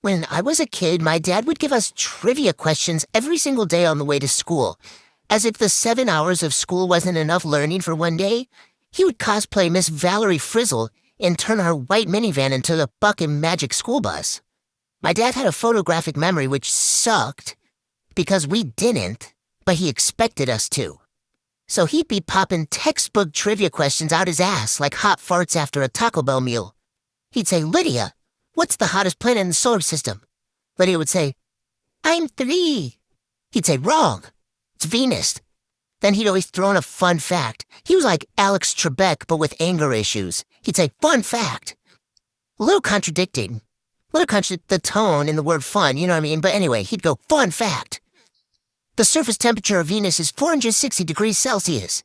When I was a kid, my dad would give us trivia questions every single day on the way to school. As if the 7 hours of school wasn't enough learning for one day, he would cosplay Miss Valerie Frizzle and turn our white minivan into the Buckin' Magic school bus. My dad had a photographic memory which sucked because we didn't, but he expected us to. So he'd be popping textbook trivia questions out his ass like hot farts after a Taco Bell meal. He'd say, "Lydia, what's the hottest planet in the solar system?" Lydia would say, "I'm 3." He'd say, "Wrong. It's Venus." Then he'd always throw in a fun fact. He was like Alex Trebek, but with anger issues. He'd say, "Fun fact." A little contradicting. The tone in the word fun, you know what I mean? But anyway, he'd go, "Fun fact. The surface temperature of Venus is 460 degrees Celsius."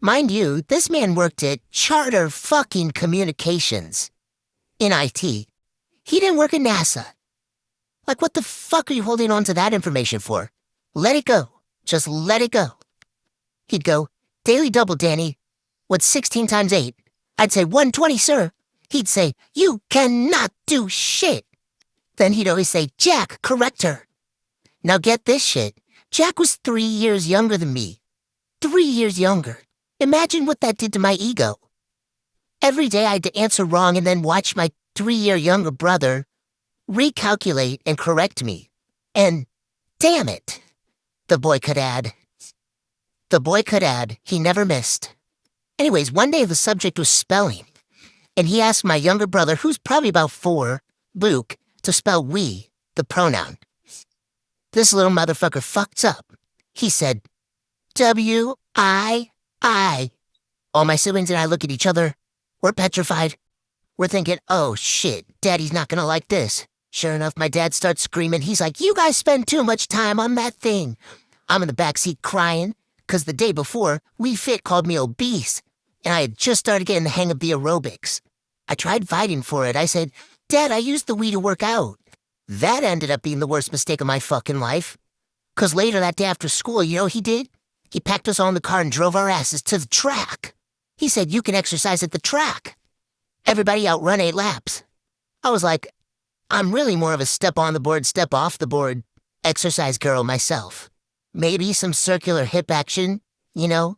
Mind you, this man worked at Charter fucking Communications in IT. He didn't work at NASA. Like, what the fuck are you holding on to that information for? Let it go. Just let it go. He'd go, "Daily double, Danny. What's 16 times 8? I'd say 120, sir. He'd say, "You cannot do shit." Then he'd always say, "Jack, correct her." Now get this shit. Jack was 3 years younger than me. 3 years younger. Imagine what that did to my ego. Every day I had to answer wrong and then watch my 3-year younger brother recalculate and correct me. And damn it, the boy could add. He never missed. Anyways, one day the subject was spelling, and he asked my younger brother, who's probably about 4, Luke, to spell we, the pronoun. This little motherfucker fucked up. He said, W-I-I. All my siblings and I look at each other. We're petrified. We're thinking, oh shit, Daddy's not gonna like this. Sure enough, my dad starts screaming. He's like, "You guys spend too much time on that thing." I'm in the backseat crying, because the day before, We Fit called me obese, and I had just started getting the hang of the aerobics. I tried fighting for it. I said, "Dad, I used the Wii to work out." That ended up being the worst mistake of my fucking life. Because later that day after school, you know what he did? He packed us all in the car and drove our asses to the track. He said, "You can exercise at the track." Everybody outrun 8 laps. I was like, I'm really more of a step on the board, step off the board exercise girl myself. Maybe some circular hip action, you know?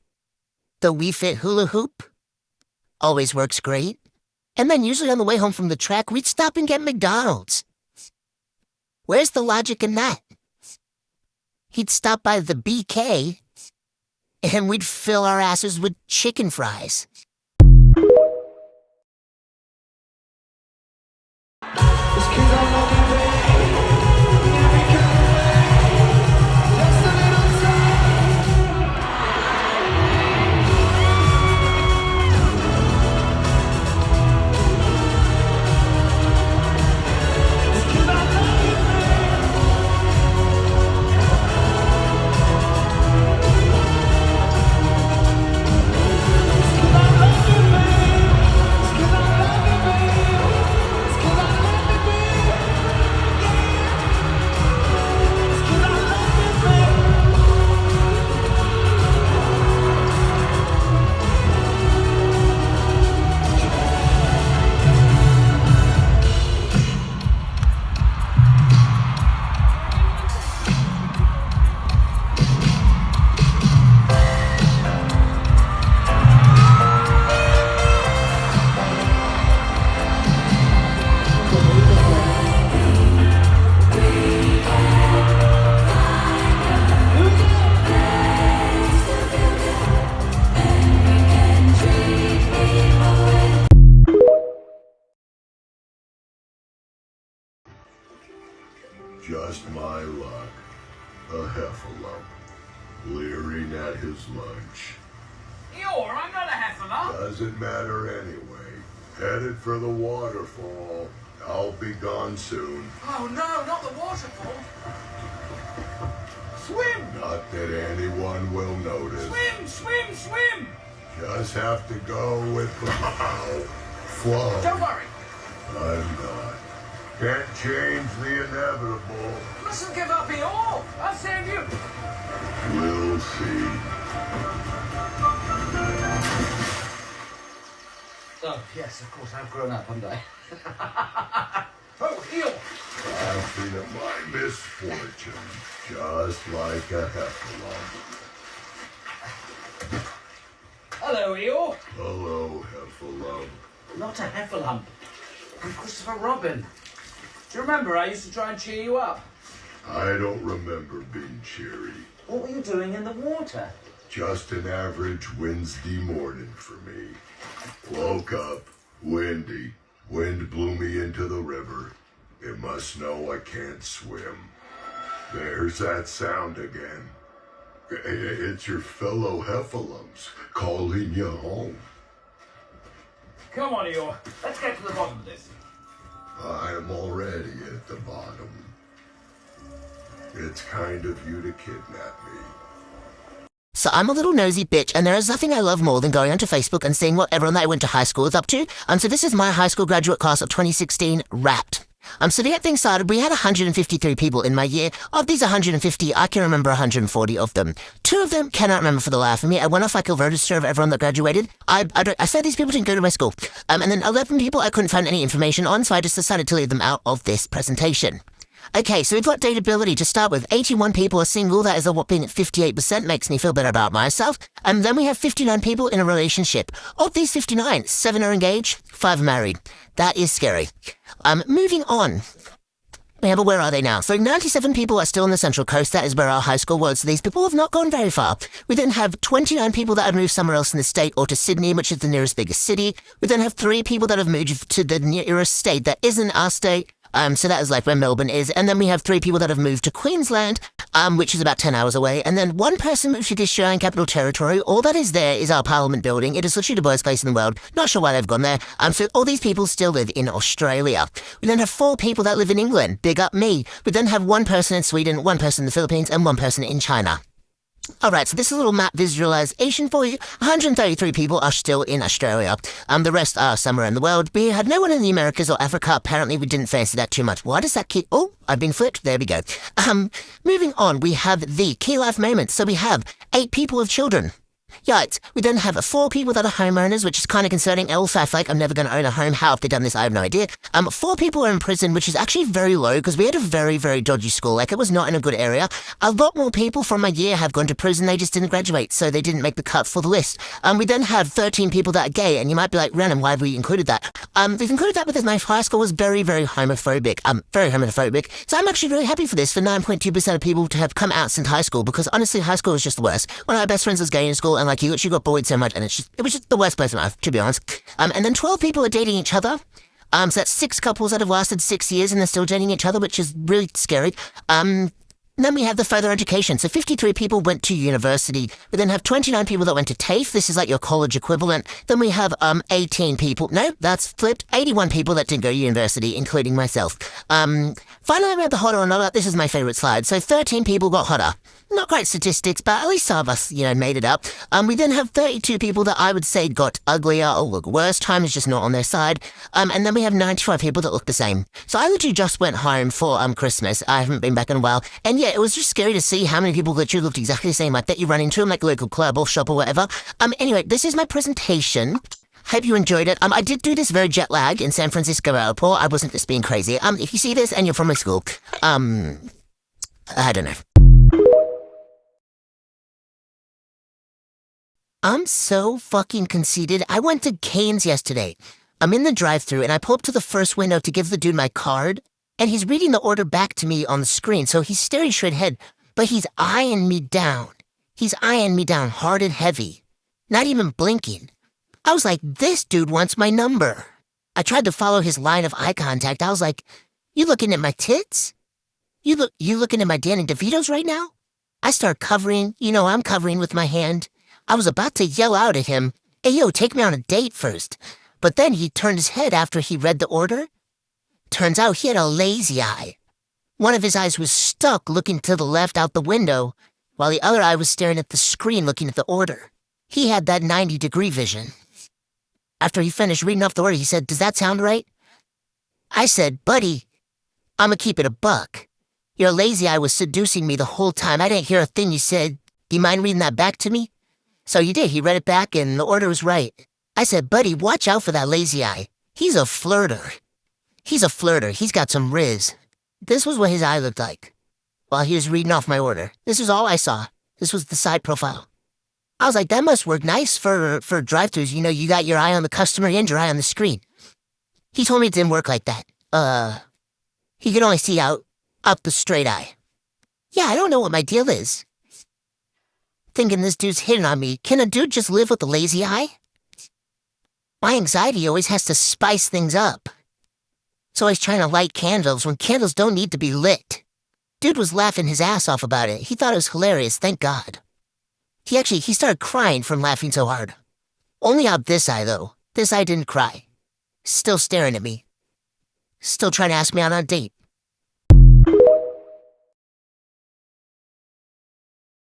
The We Fit hula hoop always works great. And then usually on the way home from the track, we'd stop and get McDonald's. Where's the logic in that? He'd stop by the BK, and we'd fill our asses with chicken fries. Just my luck. A heffalump. Leering at his lunch. Eeyore, I'm not a heffalump. Doesn't matter anyway. Headed for the waterfall. I'll be gone soon. Oh no, not the waterfall. Swim! Not that anyone will notice. Swim, swim, swim! Just have to go with the flow. Don't worry. I'm not. Can't change the inevitable. Mustn't give up, Eeyore. I'll save you. We'll see. Oh, yes, of course, I've grown up, haven't I? Oh, Eeyore. Have laughing at my misfortune, just like a heffalump. Hello, Eeyore. Hello, heffalump. Not a heffalump. I'm Christopher Robin. Do you remember I used to try and cheer you up? I don't remember being cheery. What were you doing in the water? Just an average Wednesday morning for me. Woke up, windy. Wind blew me into the river. It must know I can't swim. There's that sound again. It's your fellow heffalumps calling you home. Come on, Eeyore. Let's get to the bottom of this. I'm already at the bottom. It's kind of you to kidnap me. So I'm a little nosy bitch, and there is nothing I love more than going onto Facebook and seeing what everyone that I went to high school is up to. So this is my high school graduate class of 2016 Wrapped. So to get things started, we had 153 people in my year. Of these 150, I can remember 140 of them. 2 of them cannot remember for the life of me. I went off like a register of everyone that graduated. I said these people didn't go to my school. And then 11 people I couldn't find any information on, so I just decided to leave them out of this presentation. Okay, so we've got dateability to start with. 81 people are single, that is a whopping 58%, makes me feel better about myself. And then we have 59 people in a relationship. Of these 59, 7 are engaged, 5 are married. That is scary. Moving on. Yeah, but where are they now? So 97 people are still on the Central Coast, that is where our high school was, so these people have not gone very far. We then have 29 people that have moved somewhere else in the state or to Sydney, which is the nearest biggest city. We then have 3 people that have moved to the nearest state that isn't our state. So that is like where Melbourne is. And then we have 3 people that have moved to Queensland, which is about 10 hours away. And then 1 person moved to the Australian Capital Territory. All that is there is our Parliament building. It is literally the worst place in the world. Not sure why they've gone there. So all these people still live in Australia. We then have 4 people that live in England. Big up me. We then have 1 person in Sweden, 1 person in the Philippines, and 1 person in China. Alright, so this is a little map visualization for you. 133 people are still in Australia. The rest are somewhere in the world. We had no one in the Americas or Africa. Apparently, we didn't fancy that too much. Why does that keep... Oh, I've been flipped. There we go. Moving on, we have the key life moments. So we have 8 people with children. Yikes. We then have 4 people that are homeowners, which is kind of concerning. I feel like I'm never going to own a home. How have they done this? I have no idea. 4 people are in prison, which is actually very low because we had a very, very dodgy school. Like, it was not in a good area. A lot more people from my year have gone to prison. They just didn't graduate, so they didn't make the cut for the list. We then have 13 people that are gay, and you might be like, Random, why have we included that? We've included that because my high school was very, very homophobic. Very homophobic. So I'm actually really happy for this, for 9.2% of people to have come out since high school, because honestly, high school was just the worst. One of my best friends was gay in school, and like, he literally got bullied so much, and it was just the worst place in life, to be honest. And then 12 people are dating each other. So that's 6 couples that have lasted 6 years and they're still dating each other, which is really scary. Then we have the further education. So 53 people went to university. We then have 29 people that went to TAFE. This is like your college equivalent. Then we have 18 people. No, that's flipped. 81 people that didn't go to university, including myself. Finally, we have the hotter or not. This is my favorite slide. So 13 people got hotter. Not great statistics, but at least some of us, made it up. We then have 32 people that I would say got uglier or look worse. Time is just not on their side. And then we have 95 people that look the same. So I literally just went home for Christmas. I haven't been back in a while. And yeah, it was just scary to see how many people literally looked exactly the same. I bet you run into them like a local club or shop or whatever. Anyway, this is my presentation. Hope you enjoyed it. I did do this very jet lagged in San Francisco Airport. I wasn't just being crazy. If you see this and you're from my school, I don't know. I'm so fucking conceited. I went to Cane's yesterday. I'm in the drive-thru and I pull up to the first window to give the dude my card, and he's reading the order back to me on the screen, so he's staring straight ahead, but he's eyeing me down. He's eyeing me down hard and heavy. Not even blinking. I was like, this dude wants my number. I tried to follow his line of eye contact. I was like, you looking at my tits? You looking at my Danny DeVito's right now? I start covering, I'm covering with my hand. I was about to yell out at him, hey, yo, take me on a date first. But then he turned his head after he read the order. Turns out he had a lazy eye. One of his eyes was stuck looking to the left out the window, while the other eye was staring at the screen looking at the order. He had that 90-degree vision. After he finished reading off the order, he said, does that sound right? I said, buddy, I'ma keep it a buck. Your lazy eye was seducing me the whole time. I didn't hear a thing you said. Do you mind reading that back to me? So he did. He read it back and the order was right. I said, buddy, watch out for that lazy eye. He's a flirter. He's got some riz. This was what his eye looked like while he was reading off my order. This is all I saw. This was the side profile. I was like, that must work nice for drive-thrus. You know, you got your eye on the customer and your eye on the screen. He told me it didn't work like that. He could only see out up the straight eye. Yeah, I don't know what my deal is. Thinking this dude's hitting on me. Can a dude just live with a lazy eye? My anxiety always has to spice things up. It's always trying to light candles when candles don't need to be lit. Dude was laughing his ass off about it. He thought it was hilarious, thank God. He started crying from laughing so hard. Only out this eye, though. This eye didn't cry. Still staring at me. Still trying to ask me out on a date.